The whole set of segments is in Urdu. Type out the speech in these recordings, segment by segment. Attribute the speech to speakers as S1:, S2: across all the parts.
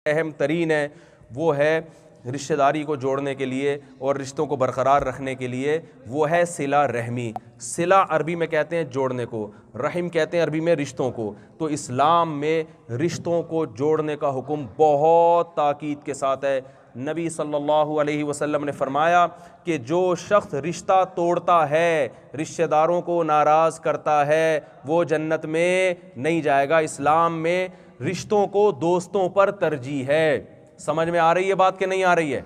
S1: اہم ترین ہے وہ ہے رشتہ داری کو جوڑنے کے لیے اور رشتوں کو برقرار رکھنے کے لیے، وہ ہے صلہ رحمی۔ صلہ عربی میں کہتے ہیں جوڑنے کو، رحم کہتے ہیں عربی میں رشتوں کو۔ تو اسلام میں رشتوں کو جوڑنے کا حکم بہت تاکید کے ساتھ ہے۔ نبی صلی اللہ علیہ وسلم نے فرمایا کہ جو شخص رشتہ توڑتا ہے، رشتہ داروں کو ناراض کرتا ہے، وہ جنت میں نہیں جائے گا۔ اسلام میں رشتوں کو دوستوں پر ترجیح ہے۔ سمجھ میں آ رہی ہے بات کہ نہیں آ رہی ہے؟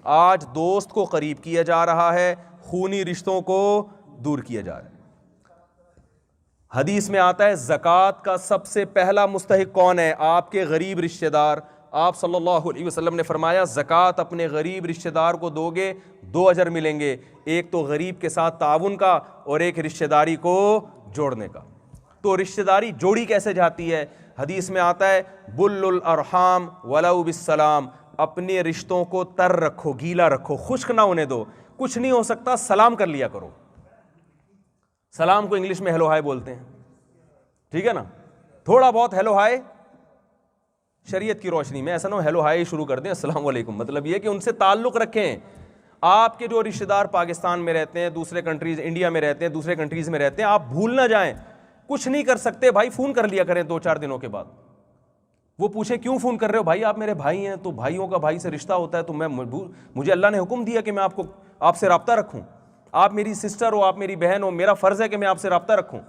S1: آج دوست کو قریب کیا جا رہا ہے، خونی رشتوں کو دور کیا جا رہا ہے۔ حدیث میں آتا ہے زکوٰۃ کا سب سے پہلا مستحق کون ہے؟ آپ کے غریب رشتہ دار۔ آپ صلی اللہ علیہ وسلم نے فرمایا زکوٰۃ اپنے غریب رشتہ دار کو دو گے 2 اجر ملیں گے، ایک تو غریب کے ساتھ تعاون کا اور ایک رشتہ داری کو جوڑنے کا۔ تو رشتہ داری جوڑی کیسے جاتی ہے؟ حدیث میں آتا ہے بل الارحام ولو بالسلام، اپنے رشتوں کو تر رکھو، گیلا رکھو، خشک نہ ہونے دو۔ کچھ نہیں ہو سکتا سلام کر لیا کرو۔ سلام کو انگلش میں ہیلو ہائی بولتے ہیں، ٹھیک ہے نا؟ تھوڑا بہت ہیلو ہائی شریعت کی روشنی میں، ایسا نہ ہو ہیلو ہائی شروع کر دیں السلام علیکم۔ مطلب یہ کہ ان سے تعلق رکھیں۔ آپ کے جو رشتہ دار پاکستان میں رہتے ہیں، دوسرے کنٹریز، انڈیا میں رہتے ہیں، دوسرے کنٹریز میں رہتے ہیں، آپ بھول نہ جائیں۔ کچھ نہیں کر سکتے بھائی، فون کر لیا کریں 2-4 دنوں کے بعد۔ وہ پوچھے کیوں فون کر رہے ہو؟ بھائی آپ میرے بھائی ہیں، تو بھائیوں کا بھائی سے رشتہ ہوتا ہے، تو مجھے اللہ نے حکم دیا کہ میں آپ سے رابطہ رکھوں۔ آپ میری سسٹر ہو، آپ میری بہن ہو، میرا فرض ہے کہ میں آپ سے رابطہ رکھوں۔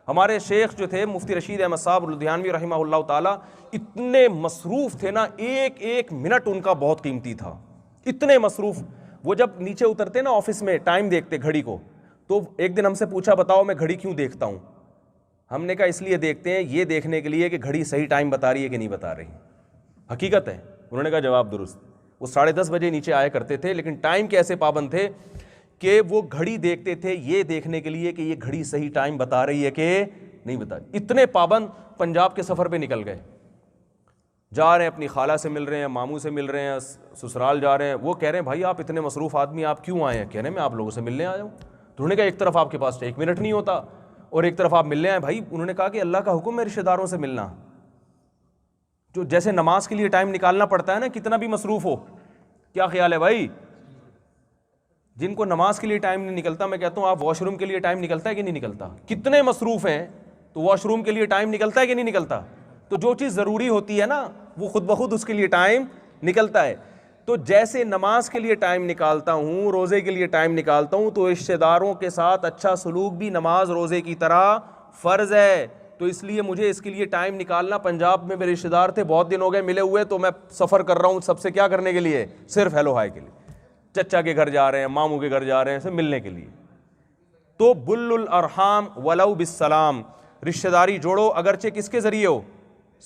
S1: ہمارے شیخ جو تھے مفتی رشید احمد صاحب لدھیانوی رحمہ اللہ تعالیٰ، اتنے مصروف تھے نا، ایک ایک منٹ ان کا بہت قیمتی تھا، اتنے مصروف۔ وہ جب نیچے اترتے نا آفس میں، ٹائم دیکھتے گھڑی کو، تو ایک دن ہم سے پوچھا بتاؤ میں گھڑی کیوں دیکھتا ہوں؟ ہم نے کہا اس لیے دیکھتے ہیں، یہ دیکھنے کے لیے کہ گھڑی صحیح ٹائم بتا رہی ہے کہ نہیں بتا رہی۔ حقیقت ہے۔ انہوں نے کہا جواب درست۔ وہ 10:30 بجے نیچے آیا کرتے تھے، لیکن ٹائم کے ایسے پابند تھے کہ وہ گھڑی دیکھتے تھے یہ دیکھنے کے لیے کہ یہ گھڑی صحیح ٹائم بتا رہی ہے کہ نہیں بتا رہی۔ اتنے پابند پنجاب کے سفر پہ نکل گئے، جا رہے ہیں اپنی خالہ سے مل رہے ہیں، ماموں سے مل رہے ہیں، سسرال جا رہے ہیں۔ وہ کہہ رہے ہیں بھائی آپ اتنے مصروف آدمی آپ کیوں آئے ہیں؟ کہہ رہے ہیں میں آپ لوگوں سے ملنے آیا ہوں۔ تو انہوں نے کہا ایک طرف آپ کے پاس 1 منٹ نہیں ہوتا اور ایک طرف آپ ملنے آئے۔ بھائی انہوں نے کہا کہ اللہ کا حکم ہے رشتہ داروں سے ملنا، جو جیسے نماز کے لیے ٹائم نکالنا پڑتا ہے نا، کتنا بھی مصروف ہو۔ کیا خیال ہے بھائی؟ جن کو نماز کے لیے ٹائم نہیں نکلتا، میں کہتا ہوں آپ واش روم کے لیے ٹائم نکلتا ہے کہ نہیں نکلتا؟ کتنے مصروف ہیں تو واش روم کے لیے ٹائم نکلتا ہے کہ نہیں نکلتا؟ تو جو چیز ضروری ہوتی ہے نا، وہ خود بخود اس کے لیے ٹائم نکلتا ہے۔ تو جیسے نماز کے لیے ٹائم نکالتا ہوں، روزے کے لیے ٹائم نکالتا ہوں، تو رشتہ داروں کے ساتھ اچھا سلوک بھی نماز روزے کی طرح فرض ہے۔ تو اس لیے مجھے اس کے لیے ٹائم نکالنا، پنجاب میں میرے رشتہ دار تھے، بہت دن ہو گئے ملے ہوئے، تو میں سفر کر رہا ہوں سب سے کیا کرنے کے لیے؟ صرف ہیلو ہائی کے لیے۔ چچا کے گھر جا رہے ہیں، ماموں کے گھر جا رہے ہیں، سے ملنے کے لیے۔ تو بل الارحام ولو بالسلام، رشتہ داری جوڑو اگرچہ کس کے ذریعے ہو؟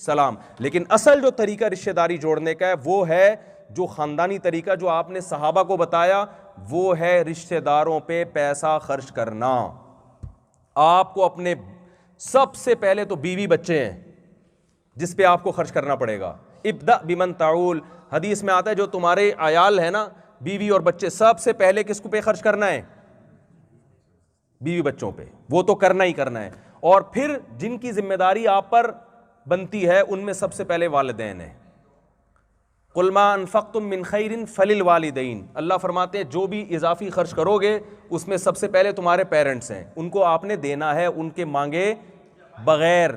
S1: سلام۔ لیکن اصل جو طریقہ رشتہ داری جوڑنے کا ہے وہ ہے جو خاندانی طریقہ جو آپ نے صحابہ کو بتایا، وہ ہے رشتہ داروں پہ پیسہ خرچ کرنا۔ آپ کو اپنے سب سے پہلے تو بیوی بچے ہیں جس پہ آپ کو خرچ کرنا پڑے گا۔ ابدأ بمن تعول، حدیث میں آتا ہے جو تمہارے عیال ہے نا، بیوی اور بچے، سب سے پہلے کس کو پہ خرچ کرنا ہے؟ بیوی بچوں پہ، وہ تو کرنا ہی کرنا ہے۔ اور پھر جن کی ذمہ داری آپ پر بنتی ہے ان میں سب سے پہلے والدین ہیں۔ قل ما انفقتم من خیر فللوالدین، اللہ فرماتے ہیں جو بھی اضافی خرچ کرو گے اس میں سب سے پہلے تمہارے پیرنٹس ہیں، ان کو آپ نے دینا ہے، ان کے مانگے بغیر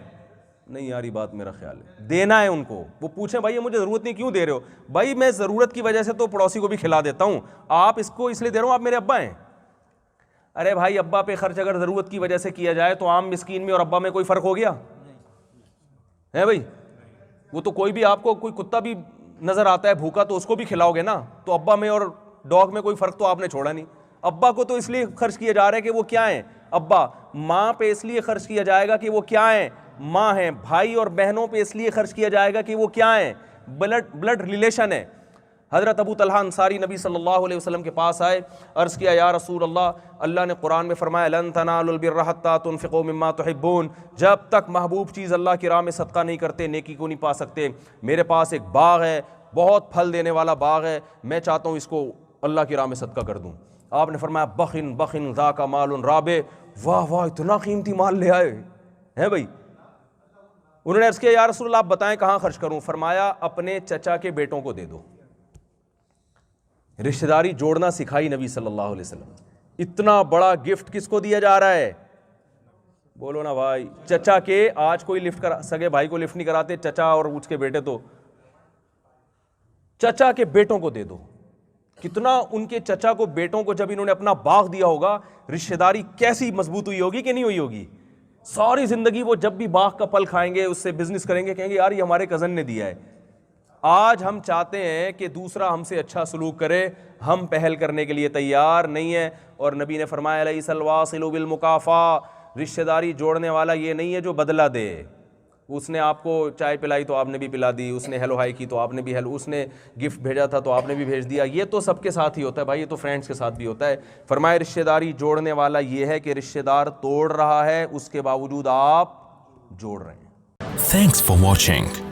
S1: نہیں۔ یاری بات میرا خیال ہے دینا ہے ان کو۔ وہ پوچھیں بھائی مجھے ضرورت نہیں کیوں دے رہے ہو؟ بھائی میں ضرورت کی وجہ سے تو پڑوسی کو بھی کھلا دیتا ہوں، آپ اس کو اس لیے دے رہا ہوں آپ میرے ابا ہیں۔ ارے بھائی ابا پہ خرچ اگر ضرورت کی وجہ سے کیا جائے تو عام مسکین میں اور ابا میں کوئی فرق ہو گیا ہے بھائی؟ وہ تو کوئی بھی آپ کو کوئی کتا بھی نظر آتا ہے بھوکا تو اس کو بھی کھلاؤ گے نا، تو ابا میں اور ڈاگ میں کوئی فرق تو آپ نے چھوڑا نہیں۔ ابا کو تو اس لیے خرچ کیا جا رہا ہے کہ وہ کیا ہیں؟ ابا۔ ماں پہ اس لیے خرچ کیا جائے گا کہ وہ کیا ہیں؟ ماں ہیں۔ بھائی اور بہنوں پہ اس لیے خرچ کیا جائے گا کہ وہ کیا ہیں؟ بلڈ ریلیشن ہے۔ حضرت ابو طلحہ انصاری نبی صلی اللہ علیہ وسلم کے پاس آئے، عرض کیا یا رسول اللہ، اللہ نے قرآن میں فرمایا لن تنالوا البر حتى تنفقوا مما تحبون، جب تک محبوب چیز اللہ کی راہ میں صدقہ نہیں کرتے نیکی کو نہیں پا سکتے۔ میرے پاس ایک باغ ہے، بہت پھل دینے والا باغ ہے، میں چاہتا ہوں اس کو اللہ کی راہ میں صدقہ کر دوں۔ آپ نے فرمایا بخن بخن ذاک مال رابح، واہ واہ اتنا قیمتی مال لے آئے ہیں بھائی۔ انہوں نے عرض کیا یا رسول اللہ آپ بتائیں کہاں خرچ کروں؟ فرمایا اپنے چچا کے بیٹوں کو دے دو. رشتہ داری جوڑنا سکھائی نبی صلی اللہ علیہ وسلم. اتنا بڑا گفٹ کس کو دیا جا رہا ہے؟ بولو نا بھائی. چچا کے آج کوئی لفٹ سگے بھائی کو لفٹ نہیں کراتے, چچا اور اس کے بیٹے تو چچا کے بیٹوں کو دے دو. کتنا ان کے چچا کو بیٹوں کو جب انہوں نے اپنا باغ دیا ہوگا, رشتہ داری کیسی مضبوط ہوئی ہوگی کہ نہیں ہوئی ہوگی. ساری زندگی وہ جب بھی باغ کا پھل کھائیں گے, اس سے بزنس کریں گے, کہیں گے یار یہ ہمارے کزن نے دیا ہے. آج ہم چاہتے ہیں کہ دوسرا ہم سے اچھا سلوک کرے, ہم پہل کرنے کے لیے تیار نہیں ہے. اور نبی نے فرمایا لیس الواصل بالمکافہ, رشتہ داری جوڑنے والا یہ نہیں ہے جو بدلہ دے. اس نے آپ کو چائے پلائی تو آپ نے بھی پلا دی, اس نے ہیلو ہائی کی تو آپ نے بھی ہیلو, اس نے گفٹ بھیجا تھا تو آپ نے بھی بھیج دیا. یہ تو سب کے ساتھ ہی ہوتا ہے بھائی, یہ تو فرینڈس کے ساتھ بھی ہوتا ہے. فرمایا رشتہ داری جوڑنے والا یہ ہے کہ رشتہ دار توڑ رہا ہے اس کے باوجود آپ جوڑ رہے ہیں.
S2: Thanks for watching.